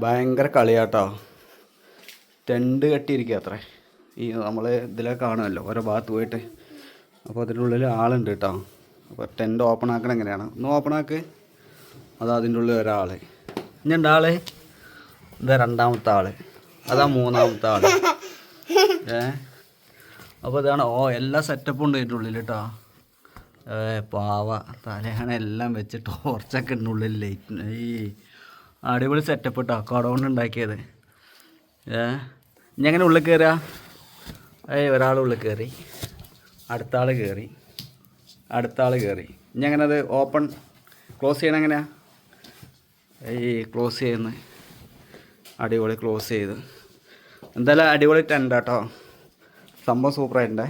ഭയങ്കര കളിയാട്ടോ. ടെൻറ്റ് കെട്ടിയിരിക്കുക അത്രേ. ഈ നമ്മൾ ഇതിലൊക്കെ കാണുമല്ലോ ഓരോ ഭാഗത്ത് പോയിട്ട്. അപ്പോൾ അതിൻ്റെ ഉള്ളിൽ ആളുണ്ട് കേട്ടോ. അപ്പോൾ ടെൻറ്റ് ഓപ്പൺ ആക്കണം എങ്ങനെയാണ്? ഒന്ന് ഓപ്പൺ ആക്ക്. അതാ അതിൻ്റെ ഉള്ളിൽ ഒരാൾ. ഇനി ഉണ്ട് ആൾ. ഇതാ രണ്ടാമത്തെ ആൾ. അതാ മൂന്നാമത്തെ ആൾ. അപ്പോൾ ഇതാണ് എല്ലാ സെറ്റപ്പും ഉണ്ട് ഇതിൻ്റെ ഉള്ളിൽ കേട്ടോ. പാവ തലയാണ് എല്ലാം വെച്ച് ടോർച്ചൊക്കെ ഉണ്ട് ഉള്ളിൽ. ലൈറ്റ് ഈ അടിപൊളി സെറ്റപ്പ് കേട്ടോ. കടകൊണ്ട് ഉണ്ടാക്കിയത്. ഇനി എങ്ങനെ ഉള്ളിൽ കയറുക? ഒരാൾ ഉള്ളിൽ കയറി, അടുത്ത ആൾ കയറി, അടുത്ത ആൾ കയറി. ഇനി അങ്ങനെ അത് ഓപ്പൺ ക്ലോസ് ചെയ്യണം എങ്ങനെയാ? ക്ലോസ് ചെയ്യുന്നത് അടിപൊളി ക്ലോസ് ചെയ്ത്. എന്തായാലും അടിപൊളി ടെൻ്റ് കേട്ടോ. സംഭവം സൂപ്പറായിട്ടുണ്ടേ.